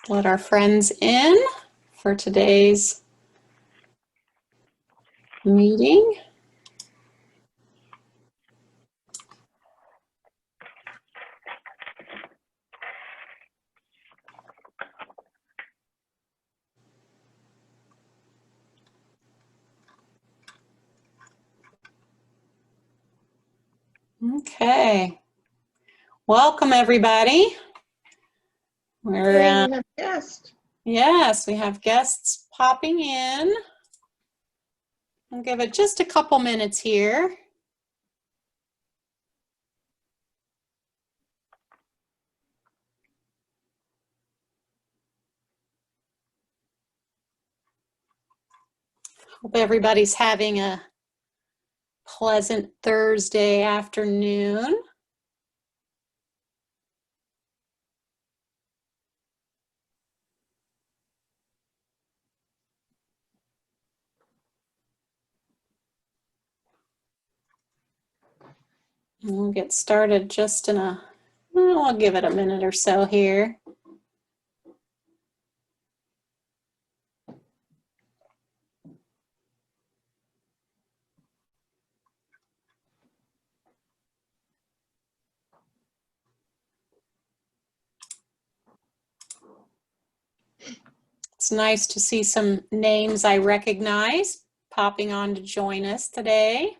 let our friends in for today's meeting. Okay. Welcome, everybody. We have guests. Yes, we have guests popping in. I'll give it just a couple minutes here. Hope everybody's having a pleasant Thursday afternoon. We'll get started just in I'll give it a minute or so here. It's nice to see some names I recognize popping on to join us today.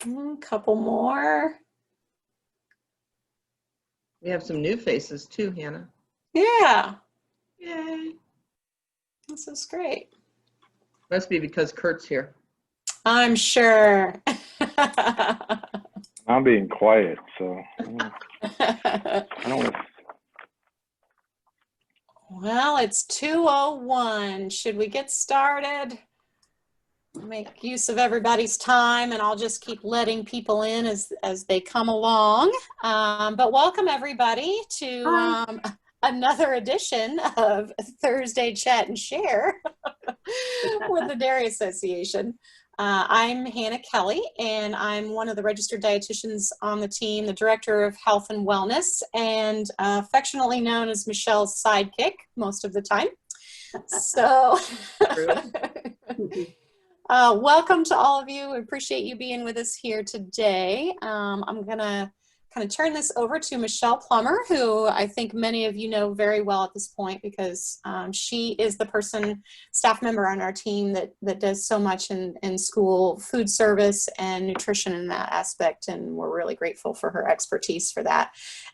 A couple more. We have some new faces too, Hannah. Yeah. Yay. This is great. Must be because Kurt's here. I'm sure. I'm being quiet, so I don't. Well, it's 2:01. Should we get started? Make use of everybody's time, and I'll just keep letting people in as they come along. But welcome everybody to another edition of Thursday Chat and Share with the Dairy Association. I'm Hannah Kelly, and I'm one of the registered dietitians on the team, the director of health and wellness, and affectionately known as Michelle's sidekick most of the time. So welcome to all of you. I appreciate you being with us here today. I'm gonna kind of turn this over to Michelle Plummer, who I think many of you know very well at this point because she is the staff member on our team that does so much in school food service and nutrition in that aspect, and we're really grateful for her expertise for that.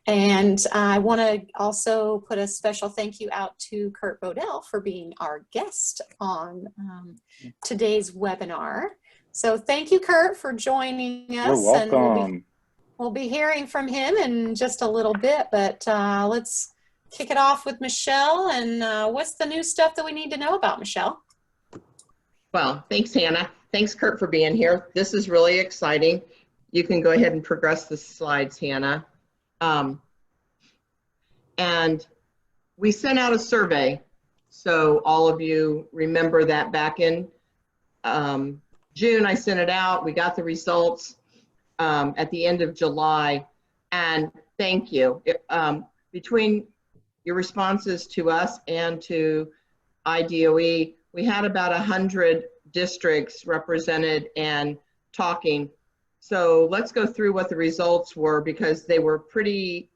And I want to also put a special thank you out to Kurt Bodell for being our guest on today's webinar. So thank you, Kurt, for joining us. You're welcome. We'll be hearing from him in just a little bit, but let's kick it off with Michelle. And what's the new stuff that we need to know about, Michelle? Well, thanks, Hannah. Thanks, Kurt, for being here. This is really exciting. You can go ahead and progress the slides, Hannah. And we sent out a survey. So all of you remember that back in June, I sent it out. We got the results at the end of July, and thank you. Between your responses to us and to IDOE, we had about 100 districts represented and talking. So let's go through what the results were because they were pretty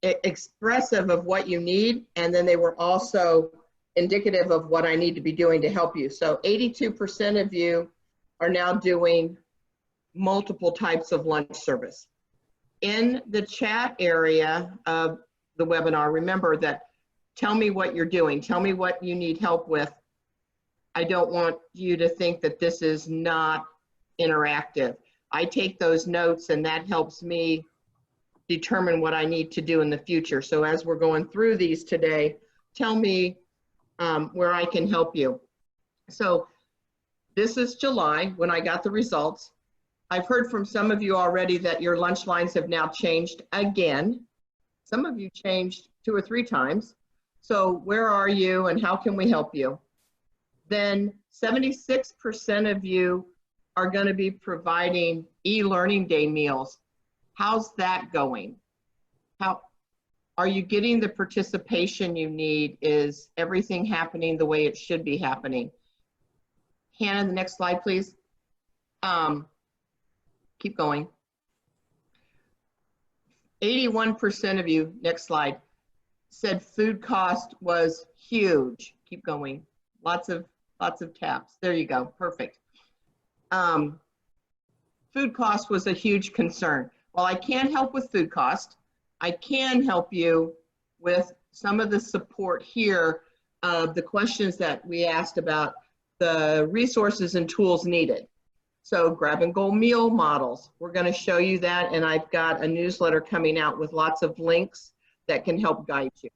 expressive of what you need, and then they were also indicative of what I need to be doing to help you. So 82% of you are now doing multiple types of lunch service. In the chat area of the webinar, remember that tell me what you're doing, tell me what you need help with. I don't want you to think that this is not interactive. I take those notes and that helps me determine what I need to do in the future. So as we're going through these today, tell me where I can help you. So this is July when I got the results. I've heard from some of you already that your lunch lines have now changed again. Some of you changed 2 or 3 times. So where are you and how can we help you? Then 76% of you are going to be providing e-learning day meals. How's that going? How are you getting the participation you need? Is everything happening the way it should be happening? Hannah, the next slide, please. Keep going. 81% of you, next slide, said food cost was huge. Keep going. Lots of taps. There you go. Perfect. Food cost was a huge concern. While I can't help with food cost, I can help you with some of the support here of the questions that we asked about the resources and tools needed. So grab and go meal models, we're going to show you that, and I've got a newsletter coming out with lots of links that can help guide you.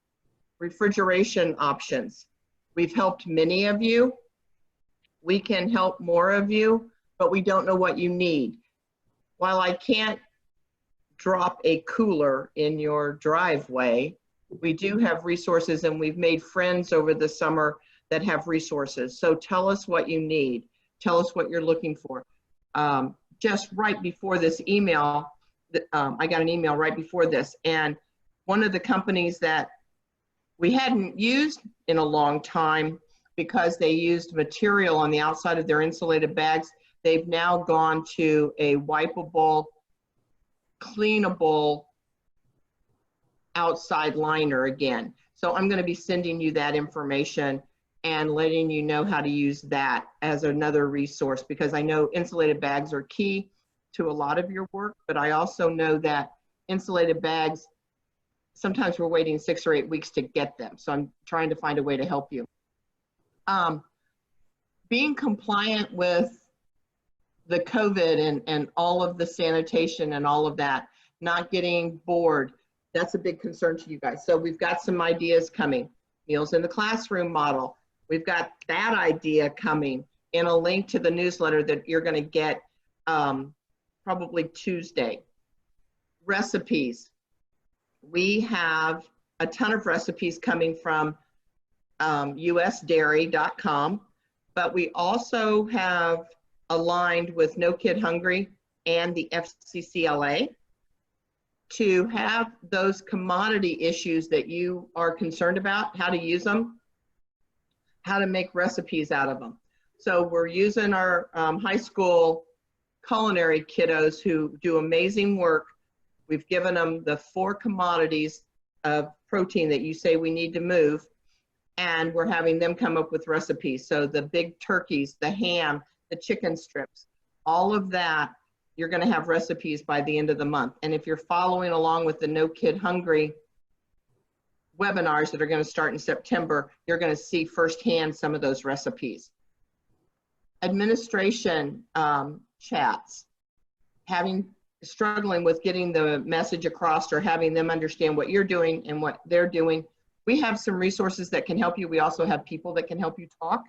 Refrigeration options. We've helped many of you. We can help more of you, but we don't know what you need. While I can't drop a cooler in your driveway, we do have resources, and we've made friends over the summer that have resources. So tell us what you need. Tell us what you're looking for. Just right before this email, I got an email right before this, and one of the companies that we hadn't used in a long time because they used material on the outside of their insulated bags, they've now gone to a wipeable, cleanable outside liner again. So I'm going to be sending you that information and letting you know how to use that as another resource, because I know insulated bags are key to a lot of your work, but I also know that insulated bags, sometimes we're waiting 6 or 8 weeks to get them. So I'm trying to find a way to help you. Being compliant with the COVID and all of the sanitation and all of that, not getting bored, that's a big concern to you guys. So we've got some ideas coming. Meals in the classroom model. We've got that idea coming in a link to the newsletter that you're going to get probably Tuesday. Recipes. We have a ton of recipes coming from usdairy.com, but we also have aligned with No Kid Hungry and the FCCLA to have those commodity issues that you are concerned about, how to use them, how to make recipes out of them. So we're using our high school culinary kiddos who do amazing work. We've given them the 4 commodities of protein that you say we need to move, and we're having them come up with recipes. So the big turkeys, the ham, the chicken strips, all of that, you're going to have recipes by the end of the month. And if you're following along with the No Kid Hungry webinars that are going to start in September, you're going to see firsthand some of those recipes. Administration chats, struggling with getting the message across or having them understand what you're doing and what they're doing. We have some resources that can help you. We also have people that can help you talk.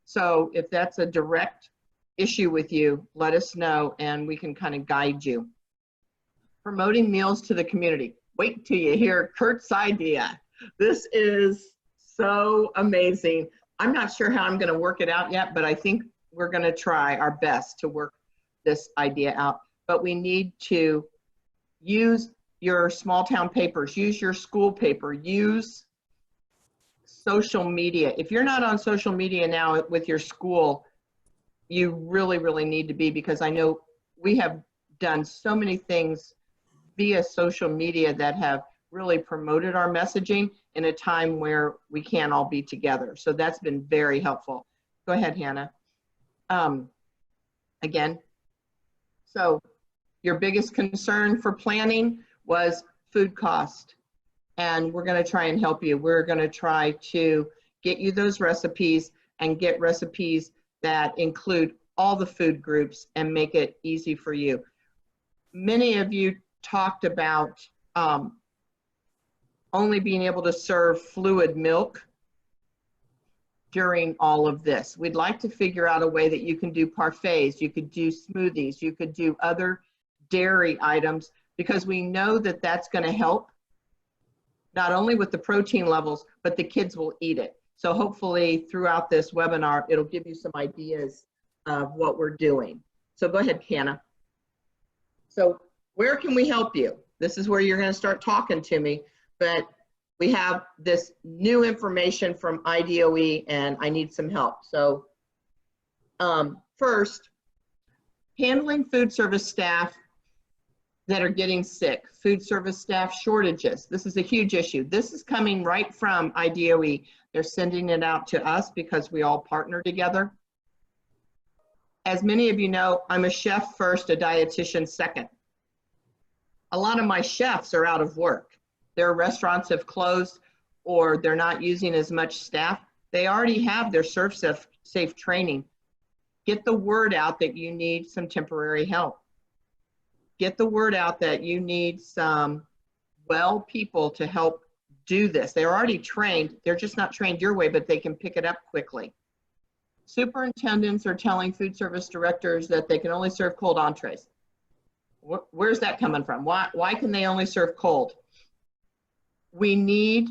So if that's a direct issue with you, let us know and we can kind of guide you. Promoting meals to the community. Wait till you hear Kurt's idea. This is so amazing. I'm not sure how I'm going to work it out yet, but I think we're going to try our best to work this idea out. But we need to use your small town papers, use your school paper, use social media. If you're not on social media now with your school, you really, really need to be, because I know we have done so many things via social media that have really promoted our messaging in a time where we can't all be together. So that's been very helpful. Go ahead, Hannah. Again, so your biggest concern for planning was food cost, and we're going to try and help you. We're going to try to get you those recipes and get recipes that include all the food groups and make it easy for you. Many of you talked about only being able to serve fluid milk during all of this. We'd like to figure out a way that you can do parfaits, you could do smoothies, you could do other dairy items, because we know that that's going to help not only with the protein levels, but the kids will eat it. So hopefully throughout this webinar, it'll give you some ideas of what we're doing. So go ahead, Hannah. So where can we help you? This is where you're going to start talking to me, but we have this new information from IDOE and I need some help. So first, handling food service staff that are getting sick, food service staff shortages. This is a huge issue. This is coming right from IDOE. They're sending it out to us because we all partner together. As many of you know, I'm a chef first, a dietitian second. A lot of my chefs are out of work. Their restaurants have closed or they're not using as much staff. They already have their serve safe training. Get the word out that you need some temporary help. Get the word out that you need some well people to help do this. They're already trained. They're just not trained your way, but they can pick it up quickly. Superintendents are telling food service directors that they can only serve cold entrees. Where's that coming from? Why can they only serve cold? We need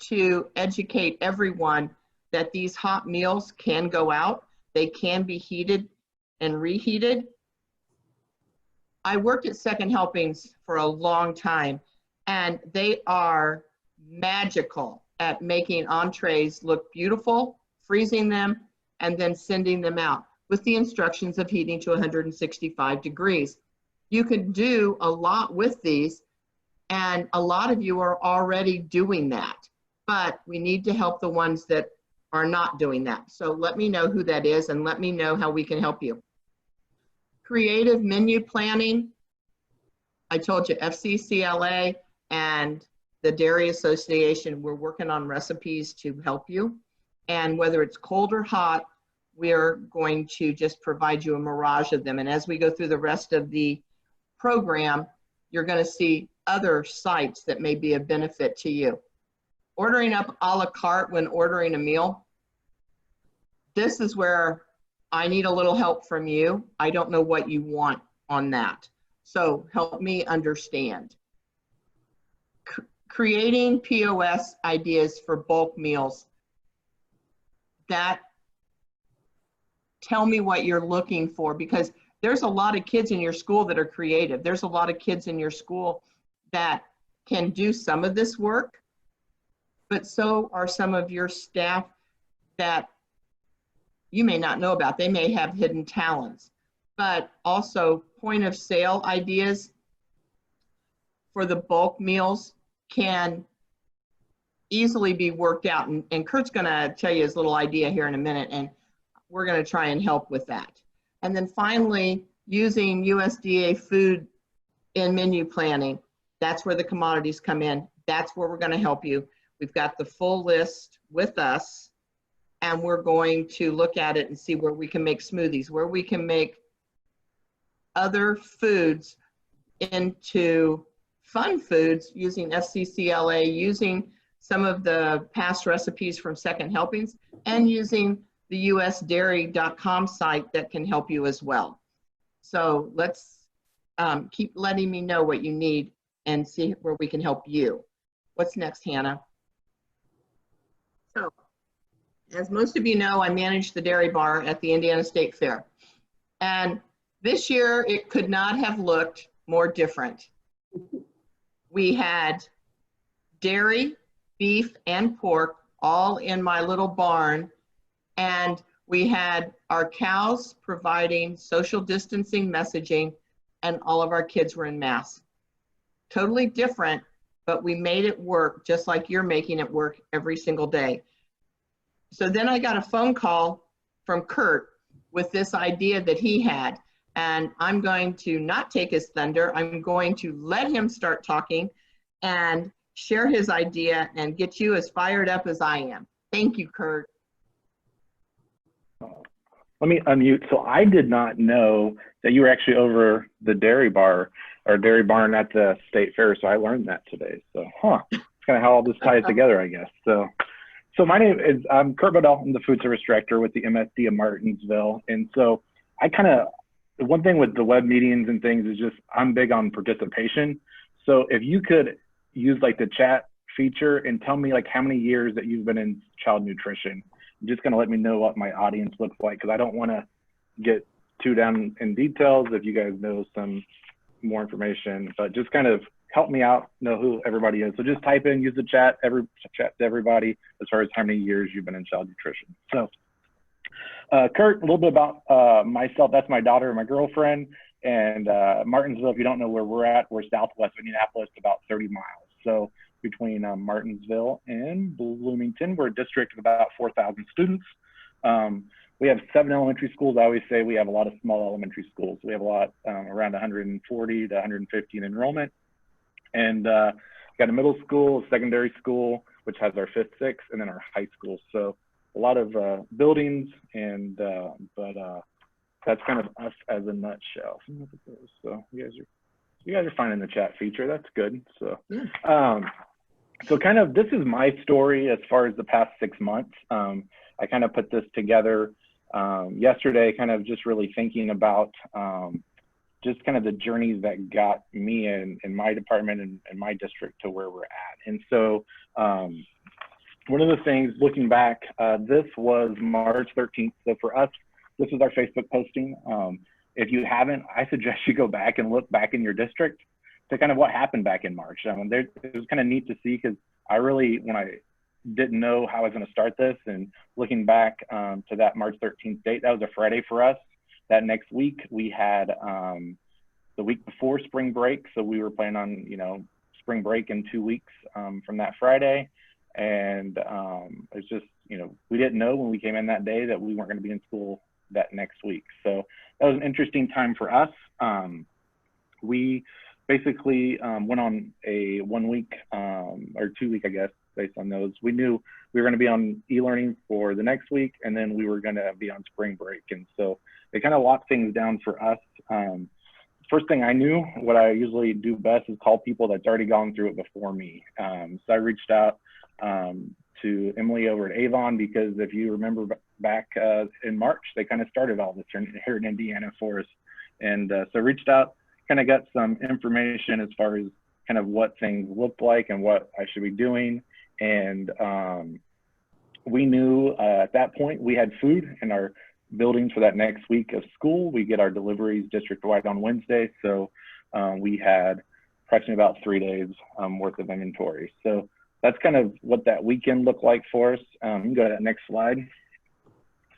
to educate everyone that these hot meals can go out. They can be heated and reheated. I worked at Second Helpings for a long time, and they are magical at making entrees look beautiful, freezing them, and then sending them out with the instructions of heating to 165 degrees. You can do a lot with these, and a lot of you are already doing that, but we need to help the ones that are not doing that. So let me know who that is and let me know how we can help you. Creative menu planning. I told you FCCLA and the Dairy Association, we're working on recipes to help you. And whether it's cold or hot, we're going to just provide you a mirage of them. And as we go through the rest of the program, you're going to see other sites that may be of benefit to you. Ordering up a la carte when ordering a meal. This is where I need a little help from you. I don't know what you want on that. So help me understand. Creating POS ideas for bulk meals. That, tell me what you're looking for, because there's a lot of kids in your school that are creative. There's a lot of kids in your school that can do some of this work, but so are some of your staff that you may not know about. They may have hidden talents, but also point of sale ideas for the bulk meals can easily be worked out. And Kurt's gonna tell you his little idea here in a minute, and we're gonna try and help with that. And then finally, using USDA food in menu planning. That's where the commodities come in. That's where we're gonna help you. We've got the full list with us, and we're going to look at it and see where we can make smoothies, where we can make other foods into fun foods using FCCLA, using some of the past recipes from Second Helpings, and using the usdairy.com site that can help you as well. So let's keep letting me know what you need and see where we can help you. What's next, Hannah? So, as most of you know, I manage the dairy bar at the Indiana State Fair. And this year, it could not have looked more different. We had dairy, beef, and pork all in my little barn. And we had our cows providing social distancing messaging, and all of our kids were in masks. Totally different, but we made it work just like you're making it work every single day. So then I got a phone call from Kurt with this idea that he had, and I'm going to not take his thunder. I'm going to let him start talking and share his idea and get you as fired up as I am. Thank you, Kurt. Let me unmute. So I did not know that you were actually over the dairy bar or dairy barn at the state fair. So I learned that today. So, it's kind of how all this ties together, I guess. So my name is, I'm Kurt Bodell. I'm the food service director with the MSD of Martinsville. And so the one thing with the web meetings and things is just, I'm big on participation. So if you could use like the chat feature and tell me like how many years that you've been in child nutrition. Just kind of let me know what my audience looks like, because I don't want to get too down in details if you guys know some more information, but just kind of help me out, know who everybody is. So just type in, use the chat to everybody as far as how many years you've been in child nutrition. So Kurt, a little bit about myself. That's my daughter and my girlfriend. And Martinsville, if you don't know where we're at, we're southwest of Indianapolis, about 30 miles. So between Martinsville and Bloomington, we're a district of about 4,000 students. We have 7 elementary schools. I always say we have a lot of small elementary schools. We have a lot, around 140 to 150 in enrollment. And got a middle school, a secondary school, which has our 5th, 6th, and then our high school. So a lot of buildings, and but that's kind of us as a nutshell. So you guys are finding the chat feature. That's good. So so kind of this is my story as far as the past 6 months. I kind of put this together yesterday, kind of just really thinking about just kind of the journeys that got me in my department and my district to where we're at. And so one of the things, looking back, this was March 13th. So for us, this is our Facebook posting. If you haven't, I suggest you go back and look back in your district to kind of what happened back in March. It was kind of neat to see, because I really, when I didn't know how I was going to start this, and looking back to that March 13th date, that was a Friday for us. That next week, we had the week before spring break. So we were planning on, you know, spring break in 2 weeks from that Friday. And it's just, you know, we didn't know when we came in that day that we weren't going to be in school that next week. So that was an interesting time for us. We basically went on a 1 week or 2 week, I guess, based on those. We knew we were going to be on e-learning for the next week, and then we were going to be on spring break. And so they kind of locked things down for us. First thing I knew, what I usually do best is call people that's already gone through it before me. So I reached out to Emily over at Avon, because if you remember back in March, they kind of started all this here in Indiana for us. And so reached out, kind of got some information as far as kind of what things looked like and what I should be doing. And we knew at that point we had food in our buildings for that next week of school. We get our deliveries district-wide on Wednesday. So we had approximately about 3 days worth of inventory. So that's kind of what that weekend looked like for us. You can go to that next slide.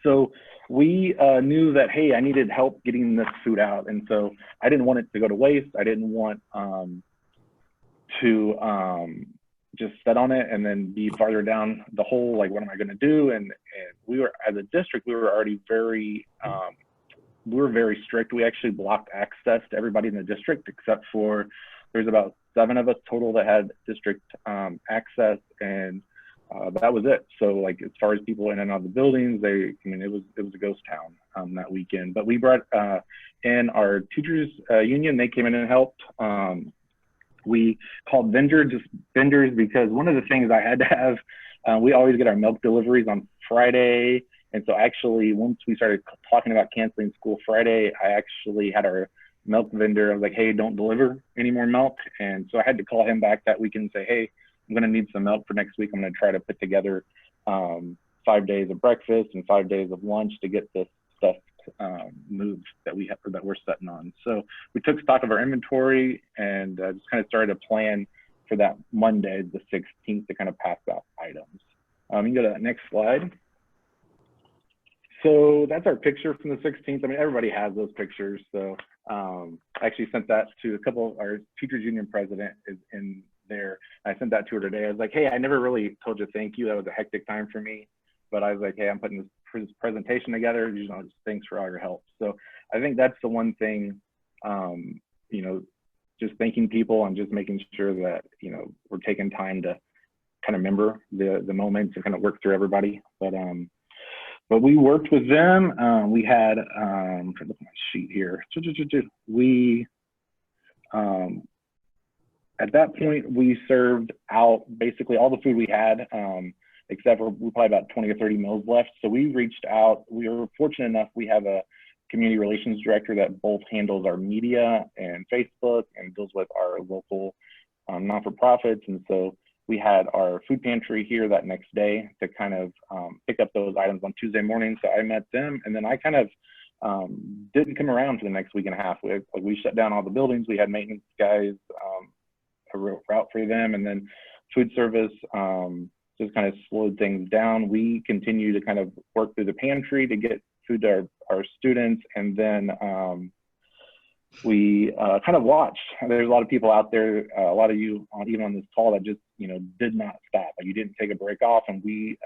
So we knew that, hey, I needed help getting this food out. And so I didn't want it to go to waste. I didn't want to just sit on it and then be farther down the hole, like, what am I going to do? And we were, as a district, we were already very, we were very strict. We actually blocked access to everybody in the district, except for, there's about 7 of us total that had district access, and that was it. So, like, as far as people in and out of the buildings, I mean, it was a ghost town that weekend. But we brought in our teachers union. They came in and helped. We called vendors because one of the things I had to have, we always get our milk deliveries on Friday. And so actually, once we started talking about canceling school Friday, I actually had our milk vendor. I was like, hey, don't deliver any more milk. And so I had to call him back that weekend and say, hey, I'm going to need some milk for next week. I'm going to try to put together 5 days of breakfast and 5 days of lunch to get this stuff moved that we have, or that we're setting on. So we took stock of our inventory and just kind of started a plan for that Monday, the 16th, to kind of pass out items. You can go to that next slide. So that's our picture from the 16th. I mean, everybody has those pictures. So I actually sent that to a couple of our teachers union president is in there. I sent that to her today. I was like, hey, I never really told you thank you. That was a hectic time for me. But I was like, hey, I'm putting this presentation together. You know, just thanks for all your help. So I think that's the one thing, you know, just thanking people and just making sure that, you know, we're taking time to kind of remember the moments and kind of work through everybody. But we worked with them. We had, I'm trying to look at my sheet here. We, at that point, we served out basically all the food we had, except for we probably about 20 or 30 meals left. So we reached out. We were fortunate enough, we have a community relations director that both handles our media and Facebook and deals with our local non-for-profits. And so we had our food pantry here that next day to kind of pick up those items on Tuesday morning. So I met them, and then I kind of didn't come around for the next week and a half. We shut down all the buildings. We had maintenance guys, a route for them, and then food service just kind of slowed things down. We continue to kind of work through the pantry to get food to our students, and then we kind of watched. There's a lot of people out there, a lot of you even on this call that just, did not stop. Like, you didn't take a break off, and we,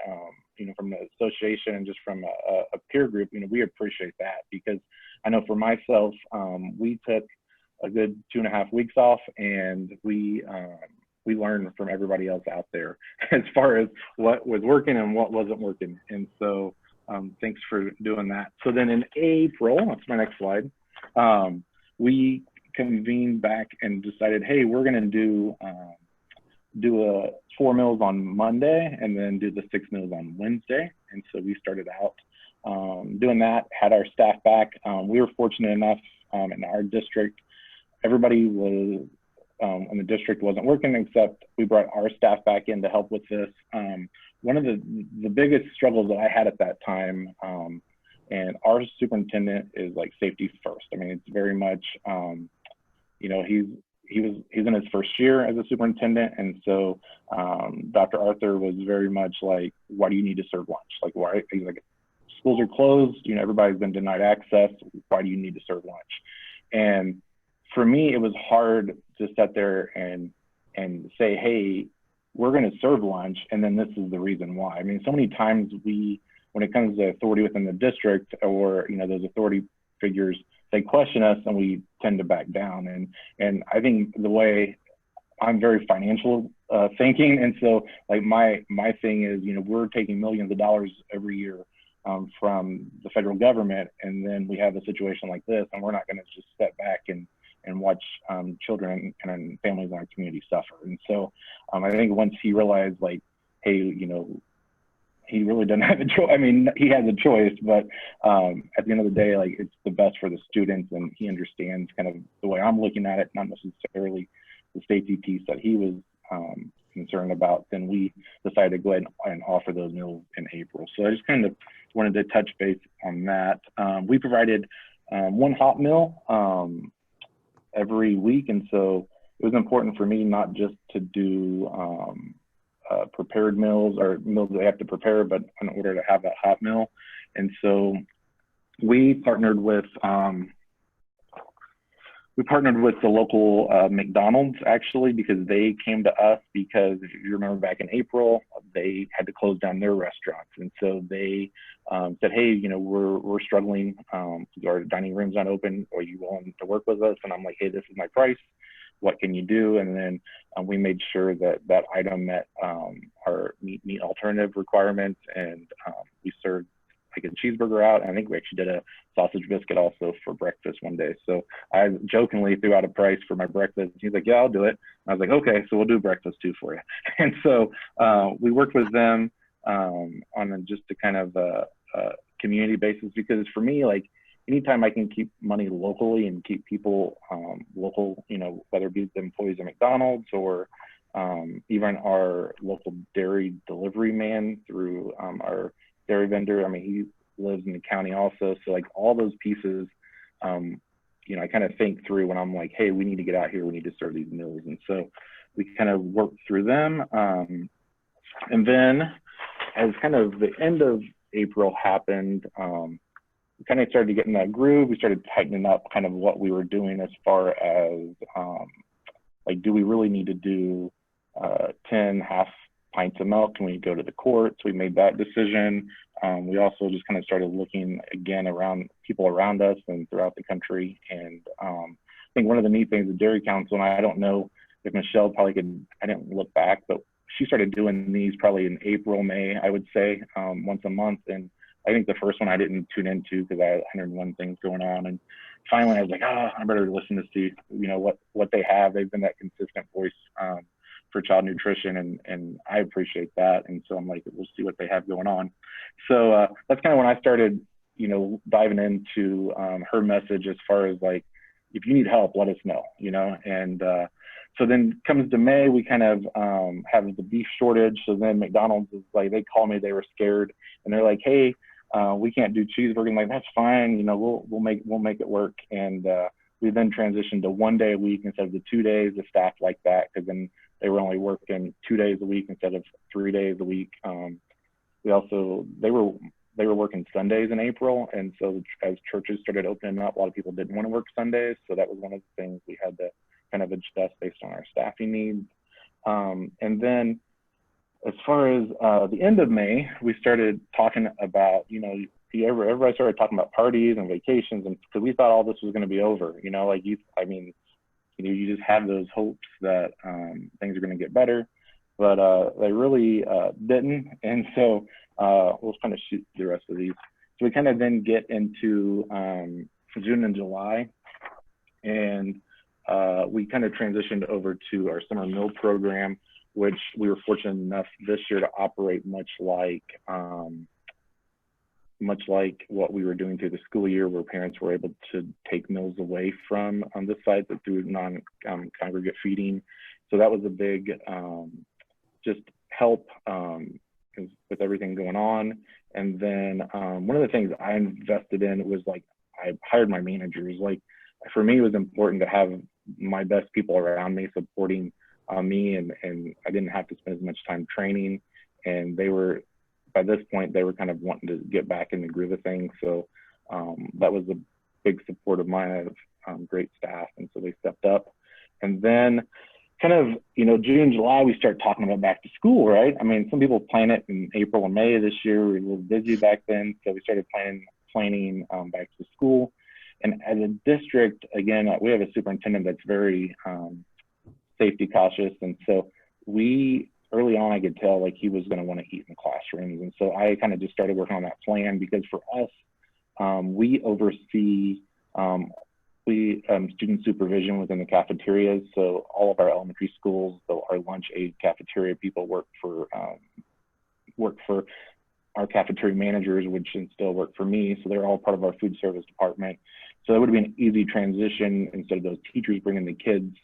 from the association and just from a peer group, we appreciate that, because I know for myself, we took a good 2.5 weeks off, and we learned from everybody else out there as far as what was working and what wasn't working. And so thanks for doing that. So then in April, that's my next slide, we convened back and decided, hey, we're going to do a 4 meals on Monday and then do the 6 meals on Wednesday. And so we started out doing that, had our staff back. We were fortunate enough in our district, everybody was in the district wasn't working, except we brought our staff back in to help with this. One of the biggest struggles that I had at that time, and our superintendent is like safety first. I mean, it's very much, he's in his first year as a superintendent, and so Dr. Arthur was very much like, why do you need to serve lunch? Like, why? He's like, schools are closed, everybody's been denied access. Why do you need to serve lunch? And for me, it was hard to sit there and say, hey, we're going to serve lunch, and then this is the reason why. I mean, so many times when it comes to authority within the district, or those authority figures, they question us and we tend to back down. And I think the way I'm very financial thinking, and so like my thing is, we're taking millions of dollars every year from the federal government, and then we have a situation like this, and we're not going to just step back and watch children and families in our community suffer. And so I think once he realized, like, hey, he really doesn't have a choice. I mean, he has a choice, but at the end of the day, like, it's the best for the students, and he understands kind of the way I'm looking at it, not necessarily the safety piece that he was concerned about. Then we decided to go ahead and offer those meals in April. So I just kind of wanted to touch base on that. We provided one hot meal every week, and so it was important for me not just to do prepared meals or meals that I have to prepare, but in order to have that hot meal. And so we partnered with the local McDonald's, actually, because they came to us, because if you remember back in April, they had to close down their restaurants. And so they said, hey, we're struggling, our dining room's not open, are you willing to work with us? And I'm like, hey, this is my price, what can you do? And then we made sure that item met our meat alternative requirements, and we served like a cheeseburger out. And I think we actually did a sausage biscuit also for breakfast one day. So I jokingly threw out a price for my breakfast. He's like, yeah, I'll do it. I was like, okay, so we'll do breakfast too for you. And so we worked with them on just a kind of a community basis, because for me, like, anytime I can keep money locally and keep people local, whether it be the employees of McDonald's or even our local dairy delivery man through our dairy vendor. I mean, he lives in the county also. So like all those pieces, I kind of think through when I'm like, hey, we need to get out here, we need to serve these meals. And so we kind of worked through them. And then as kind of the end of April happened, we kind of started to get in that groove. We started tightening up kind of what we were doing as far as like, do we really need to do 10 half pints of milk? Can we go to the courts? We made that decision. We also just kind of started looking again around people around us and throughout the country. And I think one of the neat things with Dairy Council, and I don't know if Michelle probably could, I didn't look back, but she started doing these probably in April, May, I would say, once a month. And I think the first one I didn't tune into because I had 101 things going on. And finally I was like, I better listen to see, what they have. They've been that consistent voice for child nutrition, and I appreciate that. And so I'm like, we'll see what they have going on. So that's kind of when I started, diving into her message as far as like, if you need help, let us know, and so then comes to May, we kind of have the beef shortage. So then McDonald's is like, they called me, they were scared, and they're like, hey, we can't do cheeseburger. I'm like, that's fine, you know, we'll make it work. And we then transitioned to 1 day a week instead of the 2 days. The staff like that, because then they were only working 2 days a week instead of 3 days a week. They were working Sundays in April, and so as churches started opening up, a lot of people didn't want to work Sundays. So that was one of the things we had to kind of adjust based on our staffing needs. And then as far as the end of May, we started talking about, you know, everybody started talking about parties and vacations, and because we thought all this was going to be over, you know, like you just have those hopes that things are going to get better, but they really didn't. And so we'll kind of shoot the rest of these. So we kind of then get into June and July, and we kind of transitioned over to our summer meal program, which we were fortunate enough this year to operate much like what we were doing through the school year, where parents were able to take meals away from this site through non-congregate feeding. So that was a big just help with everything going on. And then one of the things I invested in was, like, I hired my managers. Like, for me, it was important to have my best people around me supporting me, and I didn't have to spend as much time training. And they were, by this point, they were kind of wanting to get back in the groove of things. So that was a big support of mine. I have great staff, and so they stepped up. And then kind of, you know, June, July, we start talking about back to school, right? I mean, some people plan it in April and May this year. We were a little busy back then, so we started planning back to school. And as a district, again, we have a superintendent that's very safety cautious, and so early on, I could tell, like, he was going to want to eat in the classrooms. And so I kind of just started working on that plan, because for us, we oversee student supervision within the cafeterias. So all of our elementary schools, so our lunch aid cafeteria people work for our cafeteria managers, which can still work for me. So they're all part of our food service department. So it would be an easy transition. Instead of those teachers bringing the kids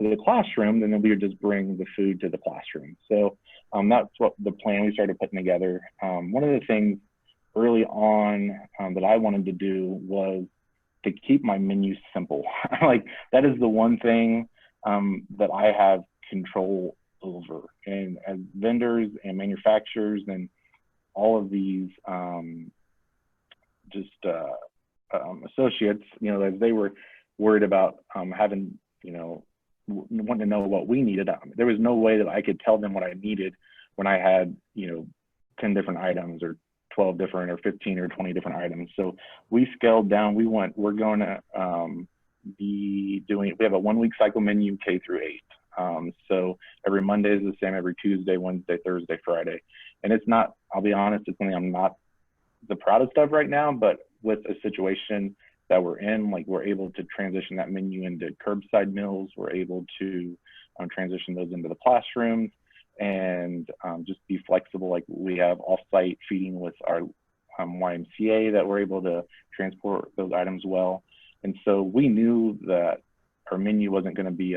to the classroom, then we would just bring the food to the classroom. So that's what the plan we started putting together. One of the things early on that I wanted to do was to keep my menu simple. Like, that is the one thing that I have control over. And as vendors and manufacturers and all of these associates, you know, as they were worried about having, you know, wanting to know what we needed, there was no way that I could tell them what I needed when I had, you know, 10 different items or 12 different or 15 or 20 different items. So we scaled down. We're going to we have a 1 week cycle menu K through 8. So every Monday is the same, every Tuesday, Wednesday, Thursday, Friday. And it's not, I'll be honest, it's something I'm not the proudest of right now, but with a situation that we're in, like, we're able to transition that menu into curbside meals. We're able to transition those into the classrooms, and just be flexible. Like, we have off-site feeding with our YMCA that we're able to transport those items well. And so we knew that our menu wasn't going to be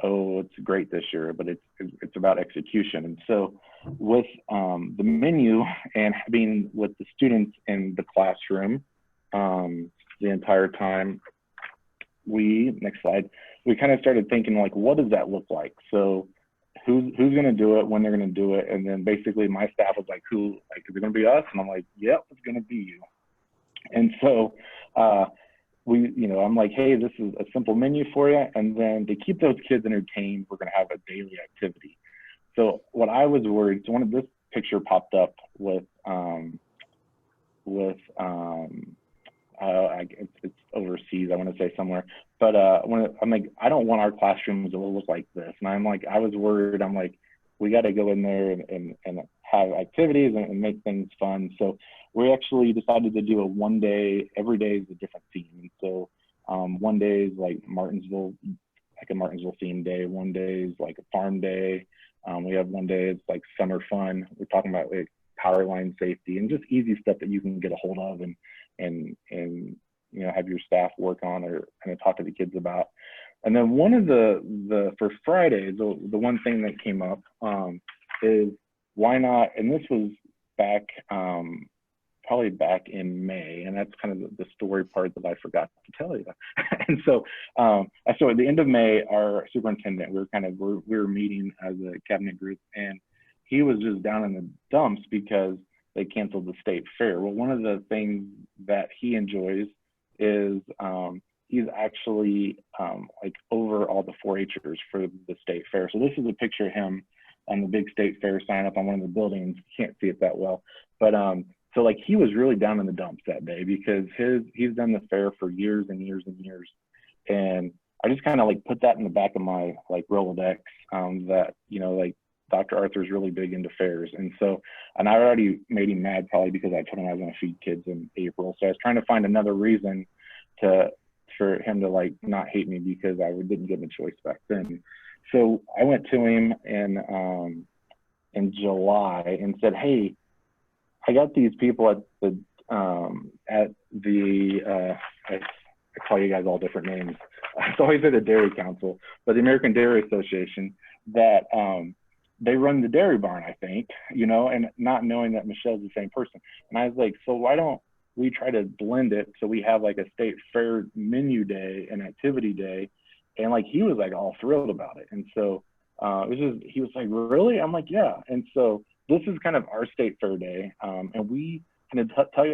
it's great this year, but it's about execution. And so with the menu and being with the students in the classroom the entire time, next slide, we kind of started thinking, like, what does that look like? So who's going to do it, when they're going to do it. And then basically my staff was like, is it going to be us? And I'm like, yep, it's going to be you. And so I'm like, hey, this is a simple menu for you. And then to keep those kids entertained, we're going to have a daily activity. So what I was worried, so this picture popped up with it's overseas, I want to say somewhere, but I'm like, I don't want our classrooms to look like this. And I'm like, I was worried. I'm like, we got to go in there and have activities and make things fun. So we actually decided to do a 1 day, every day is a different theme. And so 1 day is like Martinsville, like a Martinsville themed day. 1 day is like a farm day. We have 1 day it's like summer fun. We're talking about, like, power line safety and just easy stuff that you can get a hold of and you know, have your staff work on or kind of talk to the kids about. And then one of for Fridays, the one thing that came up is why not, and this was back, probably back in May, and that's kind of the story part that I forgot to tell you. And so at the end of May, our superintendent, we were meeting as a cabinet group, and he was just down in the dumps because they canceled the state fair. Well, one of the things that he enjoys is he's actually like over all the 4-Hers for the state fair. So this is a picture of him on the big state fair sign up on one of the buildings. You can't see it that well, but so like he was really down in the dumps that day because he's done the fair for years and years and years. And I just kind of like put that in the back of my like Rolodex that, you know, like Dr. Arthur's really big into fairs. And I already made him mad probably because I told him I was going to feed kids in April. So I was trying to find another reason for him to like not hate me because I didn't give him a choice back then. So I went to him in July and said, hey, I got these people at the I call you guys all different names. It's always at the Dairy Council, but the American Dairy Association that they run the dairy barn, I think, you know, and not knowing that Michelle's the same person. And I was like, so why don't we try to blend it so we have like a state fair menu day and activity day? And like he was like all thrilled about it. And so he was like, really? I'm like, yeah. And so this is kind of our state fair day. And we kind of tell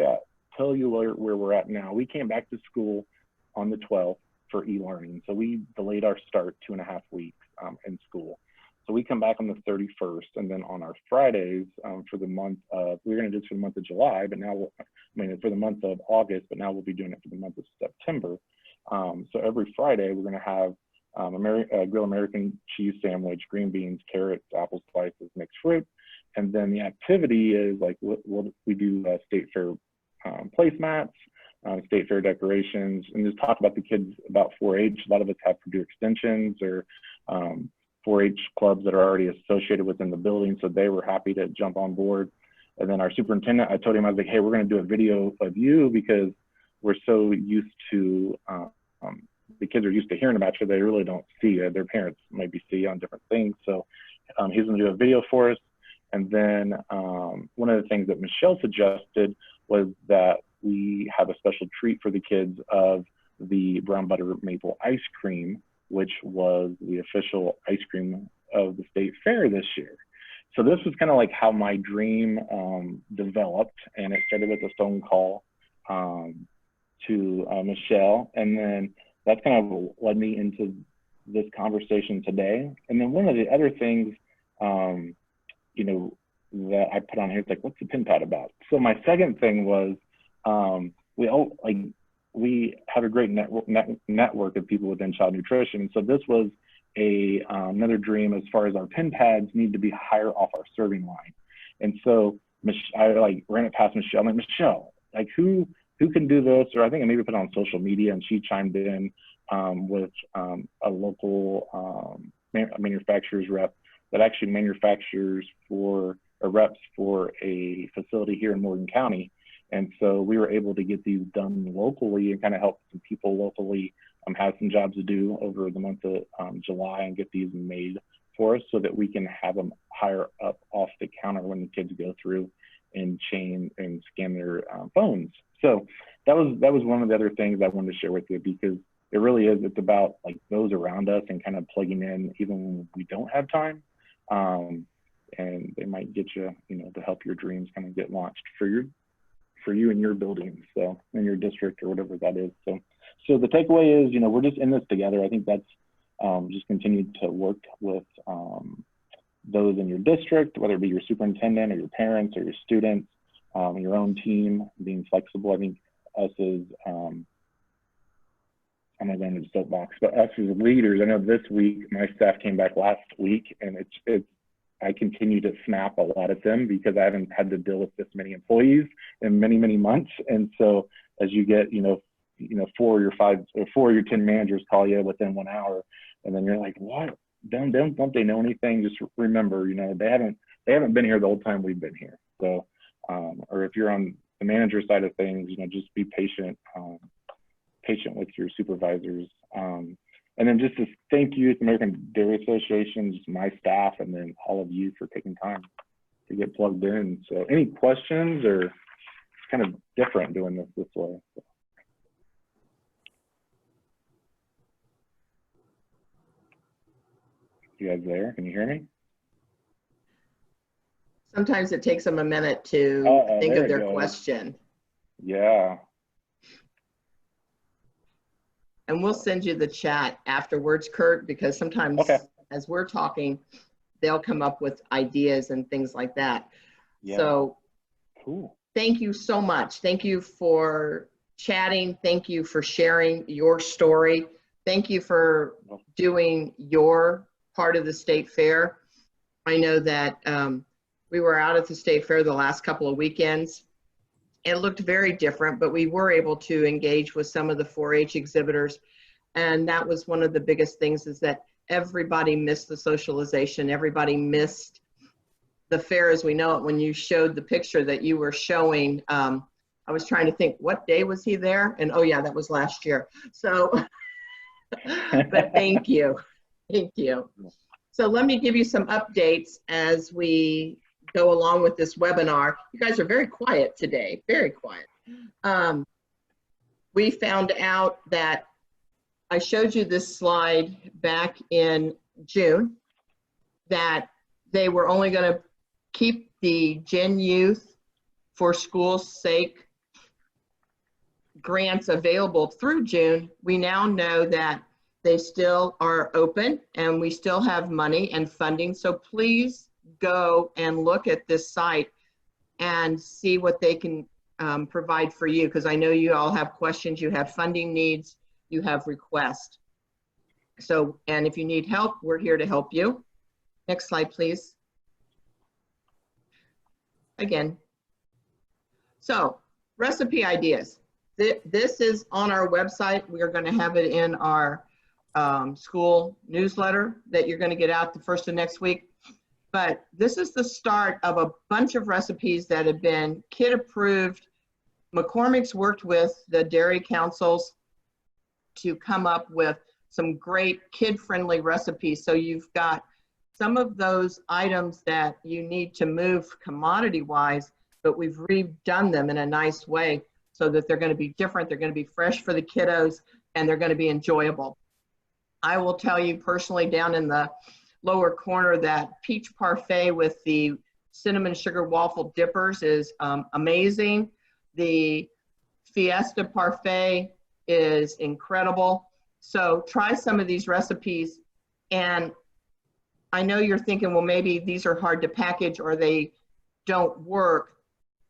you where we're at now. We came back to school on the 12th for e-learning. So we delayed our start 2.5 weeks in school. So we come back on the 31st, and then on our Fridays for the month of, we were going to do this for the month of July, but now for the month of August, but now we'll be doing it for the month of September. So every Friday we're going to have grilled American cheese sandwich, green beans, carrots, apple slices, mixed fruit. And then the activity is like we do state fair placemats, state fair decorations, and just talk about the kids about 4-H. A lot of us have Purdue extensions or 4-H clubs that are already associated within the building, so they were happy to jump on board. And then our superintendent, I told him, I was like, hey, we're going to do a video of you because we're so used to the kids are used to hearing about you, they really don't see you. Their parents maybe see you on different things. So he's going to do a video for us. And then one of the things that Michelle suggested was that we have a special treat for the kids of the brown butter maple ice cream, which was the official ice cream of the state fair this year. So this was kind of like how my dream developed, and it started with a phone call to Michelle, and then that's kind of led me into this conversation today. And then one of the other things, you know, that I put on here is like, what's the pin pad about? So my second thing was we have a great network of people within child nutrition. So this was another dream as far as our pin pads need to be higher off our serving line. And so I like ran it past Michelle. I'm like, Michelle, like who can do this? Or I think I maybe put it on social media, and she chimed in with a local manufacturer's rep that actually manufactures reps for a facility here in Morgan County. And so we were able to get these done locally and kind of help some people locally have some jobs to do over the month of July and get these made for us so that we can have them higher up off the counter when the kids go through and chain and scan their phones. So that was one of the other things I wanted to share with you, because it really is, it's about like those around us and kind of plugging in even when we don't have time. And they might get you, you know, to help your dreams kind of get launched for you and your building, so in your district or whatever that is. So the takeaway is, you know, we're just in this together. I think that's just continue to work with those in your district, whether it be your superintendent or your parents or your students, your own team, being flexible. I think us as, I'm not going to the soapbox, but us as leaders, I know this week, my staff came back last week, and I continue to snap a lot at them because I haven't had to deal with this many employees in many, many months. And so as you get, you know, 4 or your 10 managers call you within 1 hour, and then you're like, what? Don't they know anything? Just remember, you know, they haven't been here the whole time we've been here. So, or if you're on the manager side of things, you know, just be patient with your supervisors. And then just to thank you, the American Dairy Association, just my staff, and then all of you for taking time to get plugged in. So any questions, or it's kind of different doing this way. So. You guys there? Can you hear me? Sometimes it takes them a minute to think of their question. Yeah. And we'll send you the chat afterwards, Kurt, because sometimes as we're talking, they'll come up with ideas and things like that. Yeah. So cool. Thank you so much. Thank you for chatting. Thank you for sharing your story. Thank you for doing your part of the state fair. I know that we were out at the state fair the last couple of weekends. It looked very different, but we were able to engage with some of the 4-H exhibitors. And that was one of the biggest things, is that everybody missed the socialization. Everybody missed the fair as we know it. When you showed the picture that you were showing, I was trying to think, what day was he there? And oh yeah, that was last year. So, but thank you. Thank you. So let me give you some updates as we go along with this webinar. You guys are very quiet today, very quiet. We found out that I showed you this slide back in June, that they were only going to keep the Gen Youth for School's Sake grants available through June. We now know that they still are open and we still have money and funding. So please go and look at this site and see what they can provide for you, because I know you all have questions, you have funding needs, you have requests. So, and if you need help, we're here to help you. Next slide, please. Again. So, recipe ideas. This is on our website. We are going to have it in our school newsletter that you're going to get out the first of next week. But this is the start of a bunch of recipes that have been kid approved. McCormick's worked with the dairy councils to come up with some great kid-friendly recipes. So you've got some of those items that you need to move commodity-wise, but we've redone them in a nice way so that they're going to be different, they're going to be fresh for the kiddos, and they're going to be enjoyable. I will tell you personally, down in the lower corner, that peach parfait with the cinnamon sugar waffle dippers is amazing. The fiesta parfait is incredible. So try some of these recipes. And I know you're thinking, well, maybe these are hard to package or they don't work.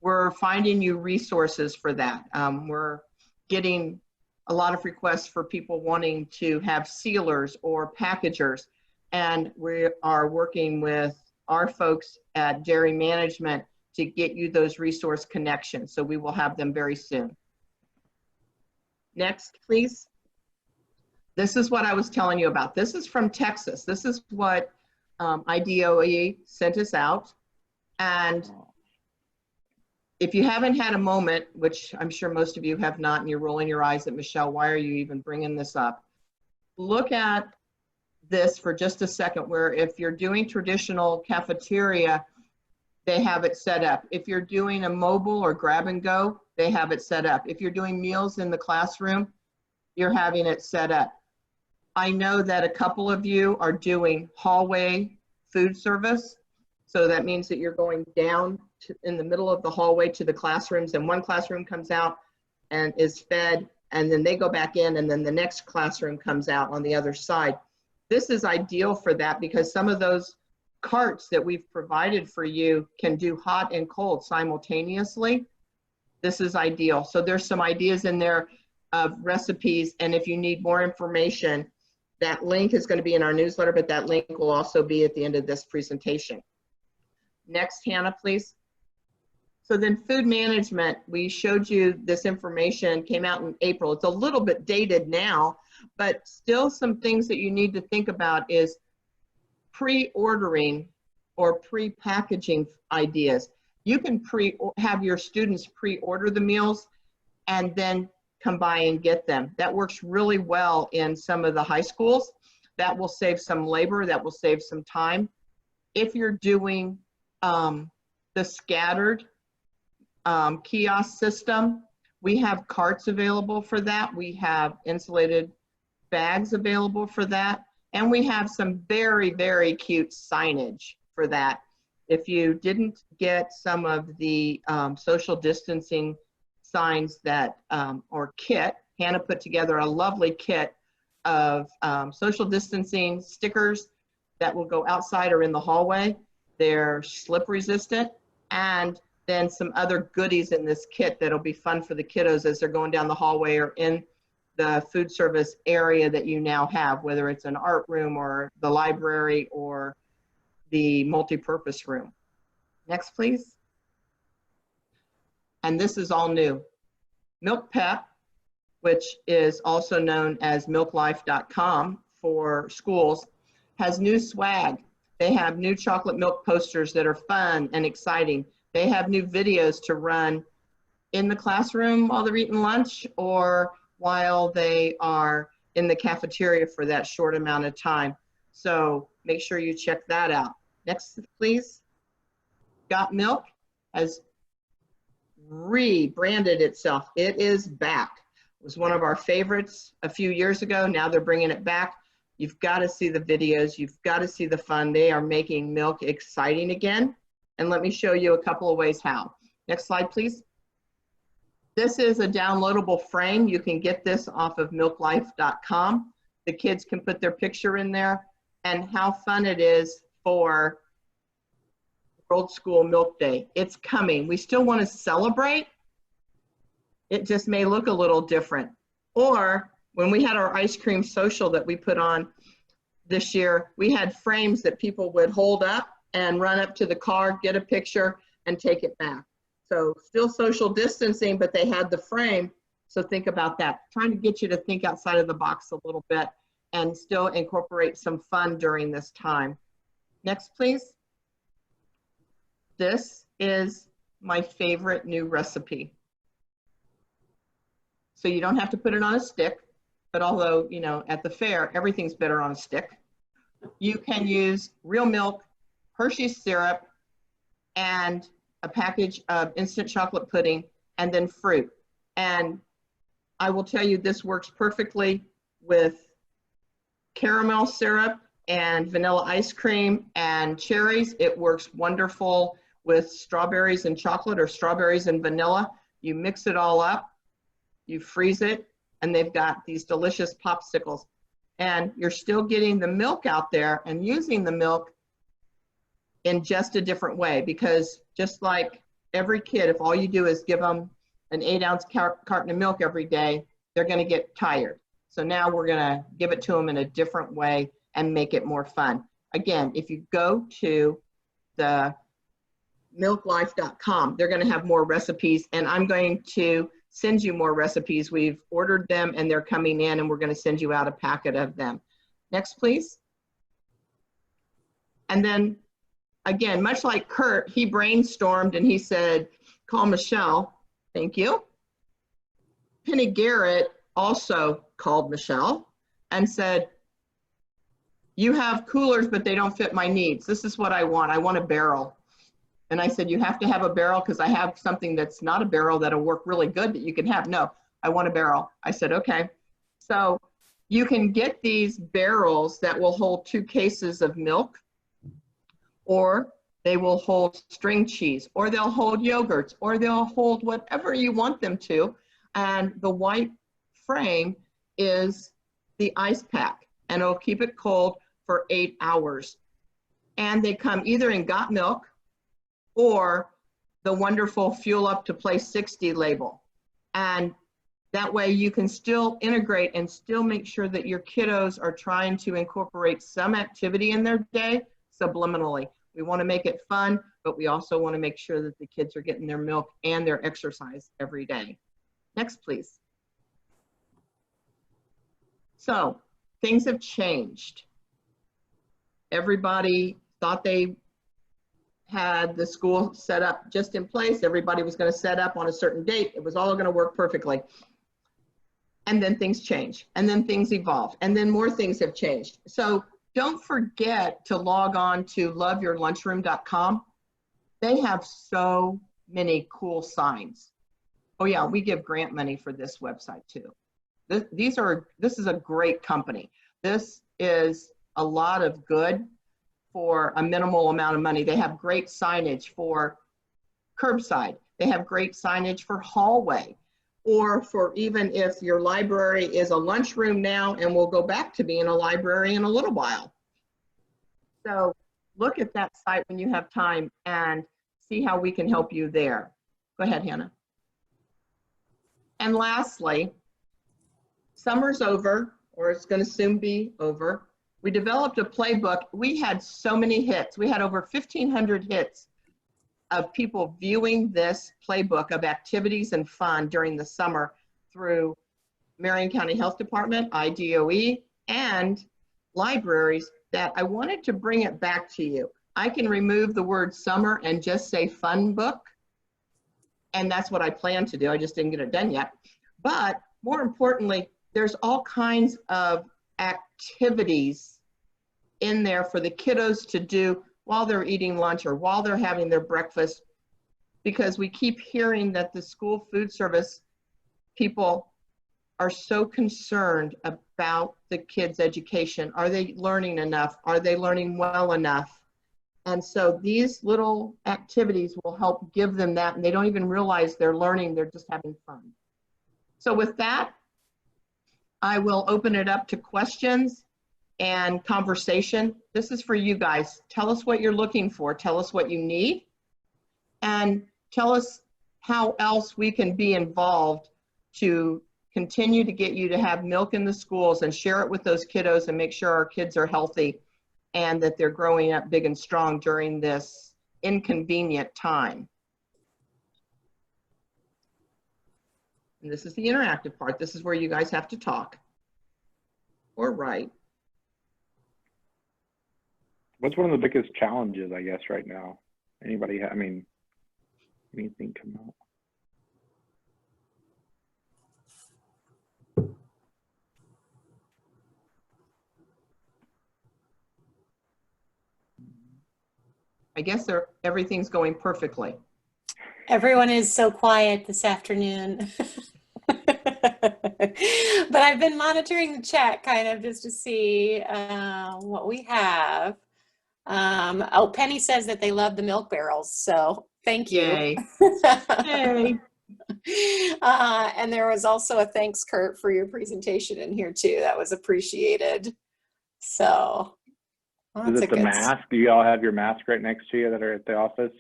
We're finding you resources for that. We're getting a lot of requests for people wanting to have sealers or packagers. And we are working with our folks at Dairy Management to get you those resource connections. So we will have them very soon. Next, please. This is what I was telling you about. This is from Texas. This is what ADAI sent us out. And if you haven't had a moment, which I'm sure most of you have not, and you're rolling your eyes at Michelle, why are you even bringing this up? Look at this for just a second, where if you're doing traditional cafeteria, they have it set up. If you're doing a mobile or grab and go, they have it set up. If you're doing meals in the classroom, you're having it set up. I know that a couple of you are doing hallway food service. So that means that you're going down in the middle of the hallway to the classrooms, and one classroom comes out and is fed, and then they go back in, and then the next classroom comes out on the other side. This is ideal for that, because some of those carts that we've provided for you can do hot and cold simultaneously. This is ideal. So there's some ideas in there of recipes, and if you need more information, that link is going to be in our newsletter, but that link will also be at the end of this presentation. Next, Hannah, please. So then food management, we showed you this information, came out in April. It's a little bit dated now, but still some things that you need to think about is pre-ordering or pre-packaging ideas. You can have your students pre-order the meals and then come by and get them. That works really well in some of the high schools. That will save some labor, that will save some time. If you're doing the scattered kiosk system, we have carts available for that. We have insulated bags available for that. And we have some very, very cute signage for that. If you didn't get some of the social distancing signs that, or kit, Hannah put together a lovely kit of social distancing stickers that will go outside or in the hallway. They're slip resistant, and then some other goodies in this kit that'll be fun for the kiddos as they're going down the hallway or in the food service area that you now have, whether it's an art room or the library or the multi-purpose room. Next, please. And this is all new. Milk Pep, which is also known as milklife.com for schools, has new swag. They have new chocolate milk posters that are fun and exciting. They have new videos to run in the classroom while they're eating lunch or while they are in the cafeteria for that short amount of time. So make sure you check that out. Next, please. Got Milk has rebranded itself. It is back. It was one of our favorites a few years ago. Now they're bringing it back. You've got to see the videos. You've got to see the fun. They are making milk exciting again. And let me show you a couple of ways how. Next slide, please. This is a downloadable frame. You can get this off of milklife.com. The kids can put their picture in there, and how fun it is for World School Milk Day. It's coming. We still want to celebrate. It just may look a little different. Or when we had our ice cream social that we put on this year, we had frames that people would hold up and run up to the car, get a picture, and take it back. So still social distancing, but they had the frame. So think about that. Trying to get you to think outside of the box a little bit and still incorporate some fun during this time. Next, please. This is my favorite new recipe. So you don't have to put it on a stick, but although, you know, at the fair, everything's better on a stick. You can use real milk, Hershey's syrup, and a package of instant chocolate pudding, and then fruit. And I will tell you, this works perfectly with caramel syrup and vanilla ice cream and cherries. It works wonderful with strawberries and chocolate or strawberries and vanilla. You mix it all up, you freeze it, and they've got these delicious popsicles. And you're still getting the milk out there and using the milk in just a different way, because just like every kid, if all you do is give them an 8-ounce carton of milk every day, they're going to get tired. So now we're going to give it to them in a different way and make it more fun. Again, if you go to the milklife.com, they're going to have more recipes, and I'm going to send you more recipes. We've ordered them and they're coming in, and we're going to send you out a packet of them. Next, please. And then again, much like Kurt, he brainstormed and he said, call Michelle. Thank you. Penny Garrett also called Michelle and said, you have coolers, but they don't fit my needs. This is what I want. I want a barrel. And I said, you have to have a barrel because I have something that's not a barrel that'll work really good that you can have. No, I want a barrel. I said, okay. So you can get these barrels that will hold 2 cases of milk, or they will hold string cheese, or they'll hold yogurts, or they'll hold whatever you want them to. And the white frame is the ice pack, and it'll keep it cold for 8 hours. And they come either in Got Milk or the wonderful Fuel Up to Play 60 label. And that way you can still integrate and still make sure that your kiddos are trying to incorporate some activity in their day subliminally. We want to make it fun, but we also want to make sure that the kids are getting their milk and their exercise every day. Next, please. So things have changed. Everybody thought they had the school set up just in place. Everybody was going to set up on a certain date. It was all going to work perfectly. And then things change, and then things evolve, and then more things have changed. So don't forget to log on to loveyourlunchroom.com. They have so many cool signs. Oh yeah, we give grant money for this website too. This is a great company. This is a lot of good for a minimal amount of money. They have great signage for curbside. They have great signage for hallway, or for even if your library is a lunchroom now and will go back to being a library in a little while. So look at that site when you have time and see how we can help you there. Go ahead, Hannah. And lastly, summer's over, or it's going to soon be over. We developed a playbook. We had so many hits. We had over 1,500 hits of people viewing this playbook of activities and fun during the summer through Marion County Health Department, IDOE, and libraries, that I wanted to bring it back to you. I can remove the word summer and just say fun book. And that's what I plan to do. I just didn't get it done yet. But more importantly, there's all kinds of activities in there for the kiddos to do while they're eating lunch or while they're having their breakfast, because we keep hearing that the school food service people are so concerned about the kids' education. Are they learning enough? Are they learning well enough? And so these little activities will help give them that, and they don't even realize they're learning, they're just having fun. So with that, I will open it up to questions and conversation. This is for you guys. Tell us what you're looking for. Tell us what you need, and tell us how else we can be involved to continue to get you to have milk in the schools and share it with those kiddos and make sure our kids are healthy and that they're growing up big and strong during this inconvenient time. And this is the interactive part. This is where you guys have to talk or write. What's one of the biggest challenges, I guess, right now? Anybody, I mean, anything come out? I guess everything's going perfectly. Everyone is so quiet this afternoon. But I've been monitoring the chat kind of just to see what we have. Oh, Penny says that they love the milk barrels, so thank you. Yay. Yay. And there was also a thanks, Kurt, for your presentation in here too. That was appreciated. So well, is it the mask? Do you all have your mask right next to you that are at the office?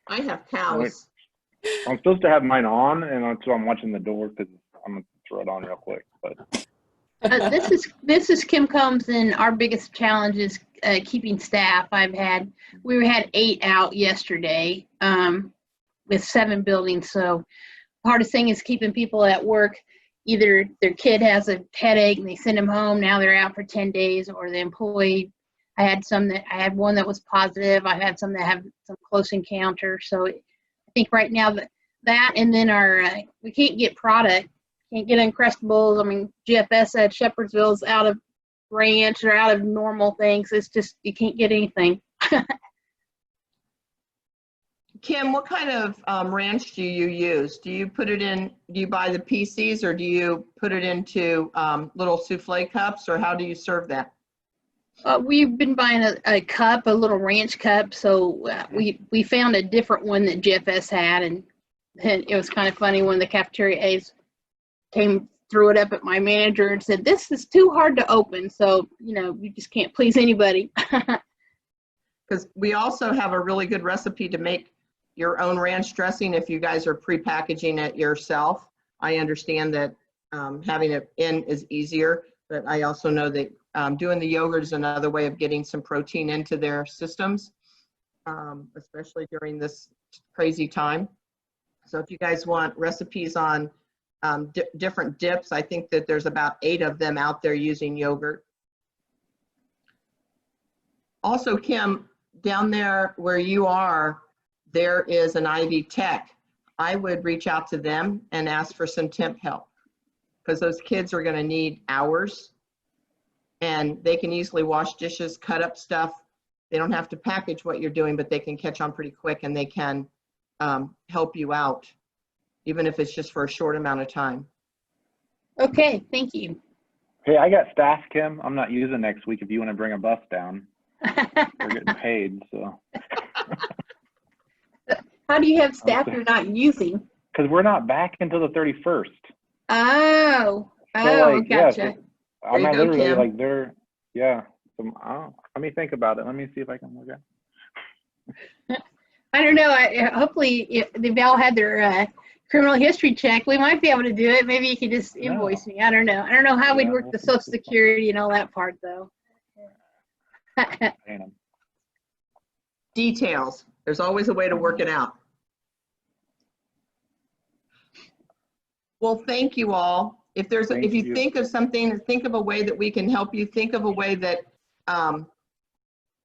I have cows. I'm supposed to have mine on, and so I'm watching the door because I'm gonna throw it on real quick. But this is Kim Combs, and our biggest challenge is keeping staff. We had 8 out yesterday with 7 buildings. So the hardest thing is keeping people at work. Either their kid has a headache and they send them home. Now they're out for 10 days, or the employee. I had one that was positive. I had some that have some close encounters. So I think right now that and then we can't get product. Can't get Uncrustables. I mean, GFS at Shepherdsville's out of ranch or out of normal things. It's just, you can't get anything. Kim, what kind of ranch do you use? Do you buy the PCs, or do you put it into little souffle cups, or how do you serve that? We've been buying a cup, a little ranch cup. So we found a different one that GFS had, and it was kind of funny when the cafeteria aides threw it up at my manager and said, "This is too hard to open." So, you just can't please anybody. Because we also have a really good recipe to make your own ranch dressing if you guys are pre-packaging it yourself. I understand that having it in is easier, but I also know that doing the yogurt is another way of getting some protein into their systems, especially during this crazy time. So if you guys want recipes on different dips, I think that there's about 8 of them out there using yogurt. Also, Kim, down there where you are, there is an Ivy Tech. I would reach out to them and ask for some temp help, because those kids are going to need hours, and they can easily wash dishes, cut up stuff. They don't have to package what you're doing, but they can catch on pretty quick, and they can help you out, even if it's just for a short amount of time. Okay, thank you. Hey, I got staff, Kim. I'm not using next week if you want to bring a bus down. We're getting paid, so. How do you have staff you're not using? Because we're not back until the 31st. Oh, So, like, yeah, gotcha. so I'm not There you go, literally Kim. like they're, yeah. So, let me think about it. Let me see if I can look at. I don't know. Hopefully, if they've all had their criminal history check, we might be able to do it. Maybe you could just invoice me. I don't know. I don't know how we'd Yeah, work we'll the see. Social Security and all that part, though. Details. There's always a way to work it out. Well, thank you all. If you think of something, think of a way that we can help you, think of a way that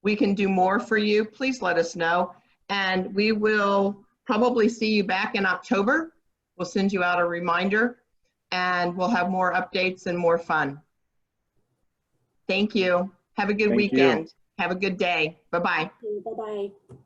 we can do more for you, please let us know. And we will probably see you back in October. We'll send you out a reminder, and we'll have more updates and more fun. Thank you. Have a good weekend. Have a good day. Bye-bye. Bye-bye.